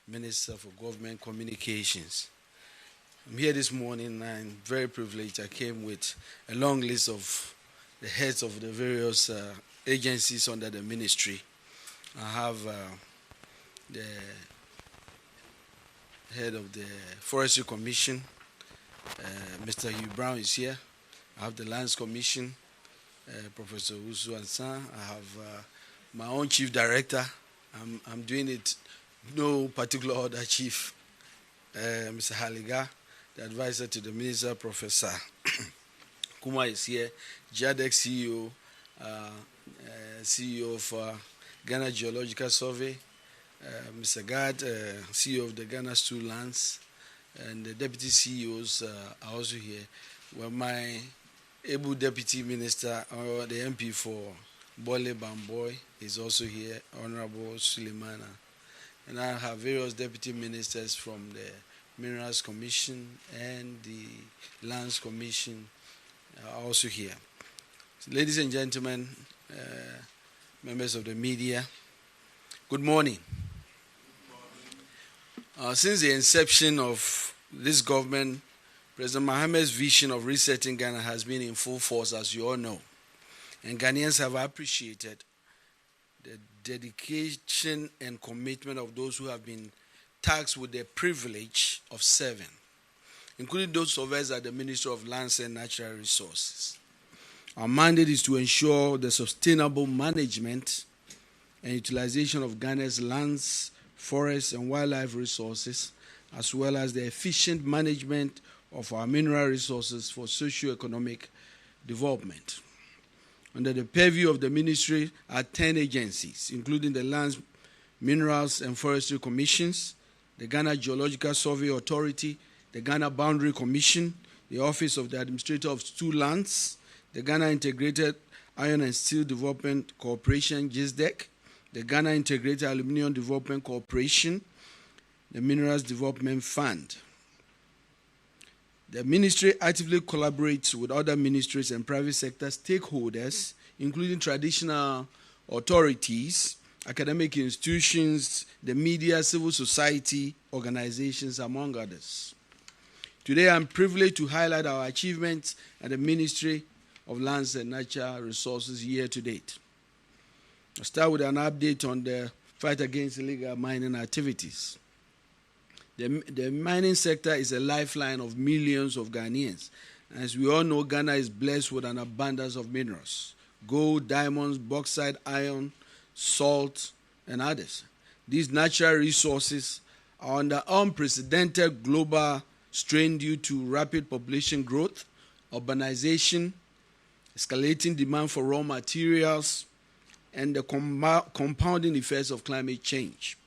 Minister for Government Communications. I'm here this morning and I'm very privileged. I came with a long list of the heads of the various agencies under the ministry. I have the head of the Forestry Commission, Mr. Hugh Brown is here. I have the Lands Commission, Professor Usu Ansan. I have my own chief director. I'm doing it no particular order, chief. Mr. Haliga, the advisor to the minister, Professor Kuma is here. JADEC CEO, CEO of Ghana Geological Survey, Mr. Gad, CEO of the Ghana Stool Lands, and the deputy CEOs are also here. Well, my able deputy minister, or the MP for Bole Bamboy, is also here, Honorable Suleimana. And I have various deputy ministers from the Minerals Commission and the Lands Commission are also here. So, ladies and gentlemen, members of the media, good morning. Since the inception of this government, President Mohamed's vision of resetting Ghana has been in full force, as you all know. And Ghanaians have appreciated the dedication and commitment of those who have been tasked with the privilege of serving, including those of us at the Ministry of Lands and Natural Resources. Our mandate is to ensure the sustainable management and utilization of Ghana's lands, forests, and wildlife resources, as well as the efficient management of our mineral resources for socio-economic development. Under the purview of the ministry are 10 agencies, including the Lands, Minerals, and Forestry Commissions, the Ghana Geological Survey Authority, the Ghana Boundary Commission, the Office of the Administrator of Stool Lands, the Ghana Integrated Iron and Steel Development Corporation, GISDEC, the Ghana Integrated Aluminium Development Corporation, the Minerals Development Fund. The ministry actively collaborates with other ministries and private sector stakeholders, including traditional authorities, academic institutions, the media, civil society organizations, among others. Today, I'm privileged to highlight our achievements at the Ministry of Lands and Natural Resources year to date. I'll start with an update on the fight against illegal mining activities. The mining sector is a lifeline of millions of Ghanaians. As we all know, Ghana is blessed with an abundance of minerals: gold, diamonds, bauxite, iron, salt, and others. These natural resources are under unprecedented global strain due to rapid population growth, urbanization, escalating demand for raw materials, and the compounding effects of climate change.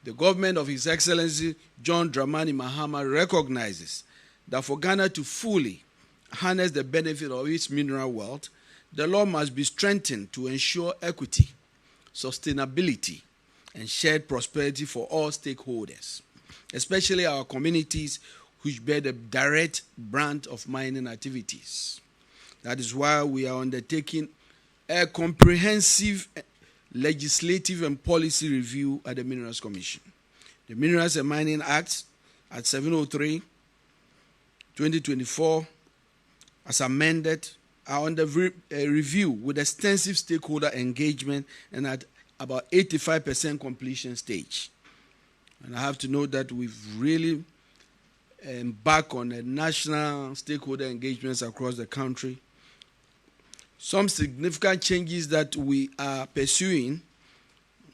The government of His Excellency John Dramani Mahama recognizes that for Ghana to fully harness the benefit of its mineral wealth, the law must be strengthened to ensure equity, sustainability, and shared prosperity for all stakeholders, especially our communities which bear the direct brunt of mining activities. That is why we are undertaking a comprehensive legislative and policy review at the Minerals Commission. The Minerals and Mining Act at 703/2024, as amended, are under review with extensive stakeholder engagement and at about 85% completion stage. And I have to note that we've really embarked on a national stakeholder engagements across the country. Some significant changes that we are pursuing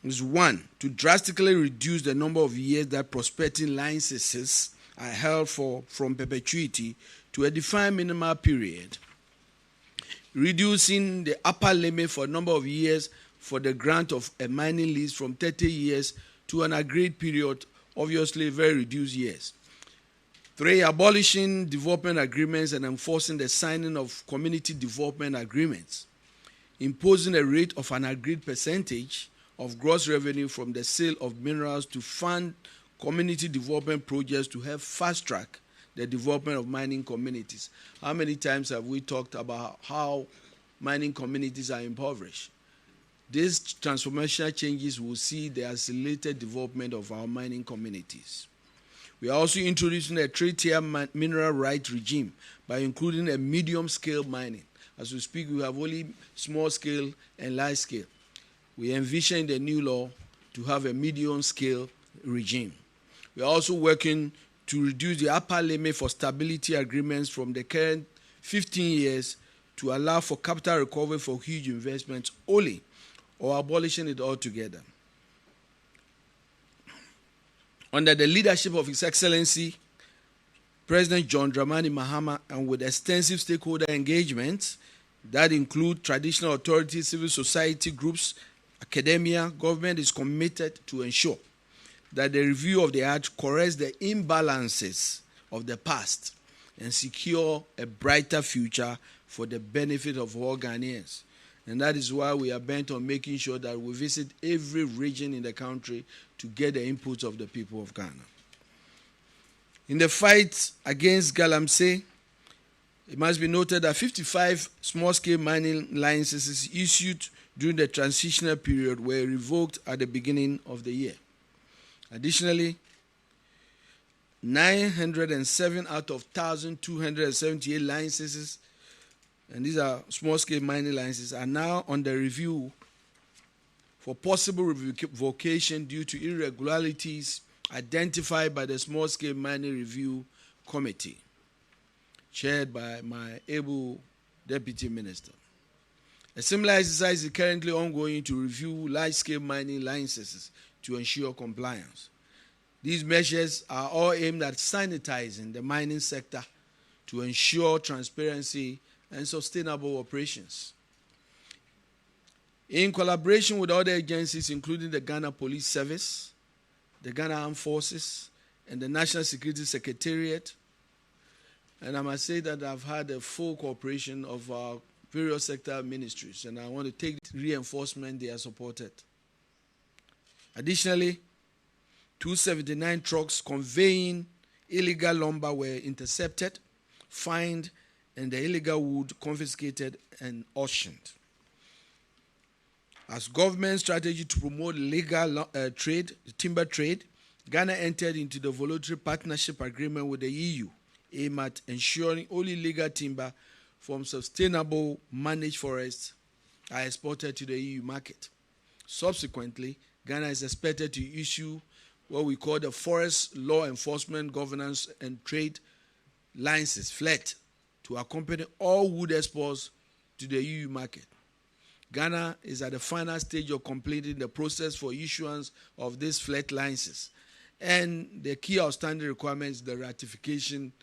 is one, to drastically reduce the number of years that prospecting licenses are held for from perpetuity to a defined minimal period, reducing the upper limit for number of years for the grant of a mining lease from 30 years to an agreed period, obviously very reduced years. 3, abolishing development agreements and enforcing the signing of community development agreements, imposing a rate of an agreed percentage of gross revenue from the sale of minerals to fund community development projects to help fast-track the development of mining communities. How many times have we talked about how mining communities are impoverished? These transformational changes will see the accelerated development of our mining communities. We are also introducing a three-tier mineral right regime by including a medium-scale mining. As we speak, we have only small-scale and large-scale. We envision in the new law to have a medium-scale regime. We are also working to reduce the upper limit for stability agreements from the current 15 years to allow for capital recovery for huge investments only, or abolishing it altogether. Under the leadership of His Excellency President John Dramani Mahama, and with extensive stakeholder engagement that include traditional authorities, civil society groups, academia, government is committed to ensure that the review of the Act corrects the imbalances of the past and secure a brighter future for the benefit of all Ghanaians. And that is why we are bent on making sure that we visit every region in the country to get the inputs of the people of Ghana. In the fight against Galamsey, it must be noted that 55 small-scale mining licenses issued during the transitional period were revoked at the beginning of the year. Additionally, 907 out of 1,278 licenses, and these are small-scale mining licenses, are now under review for possible revocation due to irregularities identified by the Small-Scale Mining Review Committee, chaired by my able Deputy Minister. A similar exercise is currently ongoing to review large-scale mining licenses to ensure compliance. These measures are all aimed at sanitizing the mining sector to ensure transparency and sustainable operations. In collaboration with other agencies, including the Ghana Police Service, the Ghana Armed Forces, and the National Security Secretariat, and I must say that I've had a full cooperation of our various sector ministries, and I want to take reinforcement they are supported. Additionally, 279 trucks conveying illegal lumber were intercepted, fined, and the illegal wood confiscated and auctioned. As government strategy to promote legal timber trade, Ghana entered into the voluntary partnership agreement with the EU, aimed at ensuring only legal timber from sustainable managed forests are exported to the EU market. Subsequently, Ghana is expected to issue what we call the Forest Law Enforcement Governance and Trade License, FLET, to accompany all wood exports to the EU market. Ghana is at the final stage of completing the process for issuance of this FLET license. And the key outstanding requirement is the ratification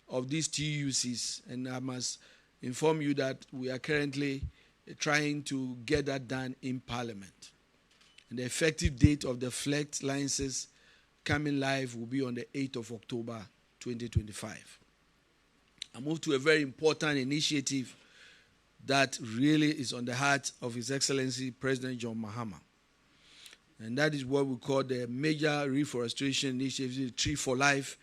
of these TUCs. And I must inform you that we are currently trying to get that done in Parliament. And the effective date of the FLET licenses coming live will be on the 8th of October 2025. I move to a very important initiative that really is on the heart of His Excellency President John Mahama. And that is what we call the Major Reforestation Initiative, the Tree for Life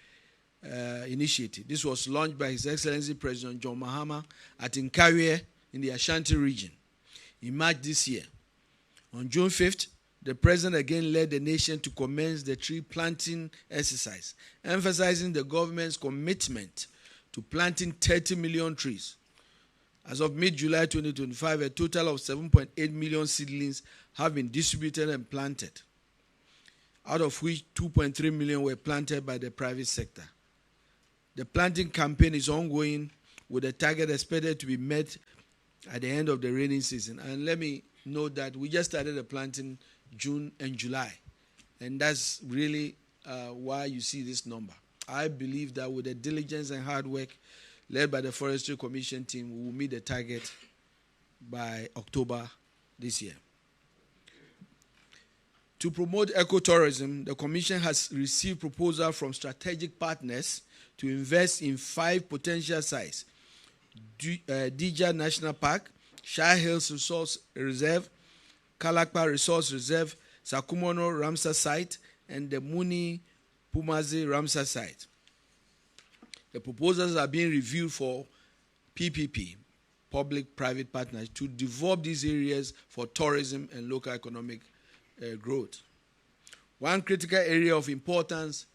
initiative. This was launched by His Excellency President John Mahama at Nkawie in the Ashanti region in March this year. On June 5th, the President again led the nation to commence the tree planting exercise, emphasizing the government's commitment to planting 30 million trees. As of mid-July 2025, a total of 7.8 million seedlings have been distributed and planted, out of which 2.3 million were planted by the private sector. The planting campaign is ongoing, with a target expected to be met at the end of the rainy season. And let me note that we just started the planting June and July, and that's really why you see this number. I believe that with the diligence and hard work led by the Forestry Commission team, we will meet the target by October this year. To promote ecotourism, the Commission has received proposals from strategic partners to invest in 5 potential sites: Dija National Park, Shire Hills Resource Reserve, Kalakpa Resource Reserve, Sakumono Ramsar Site, and the Muni Pumazi Ramsar Site. The proposals are being reviewed for PPP, public-private partners to develop these areas for tourism and local economic growth. One critical area of importance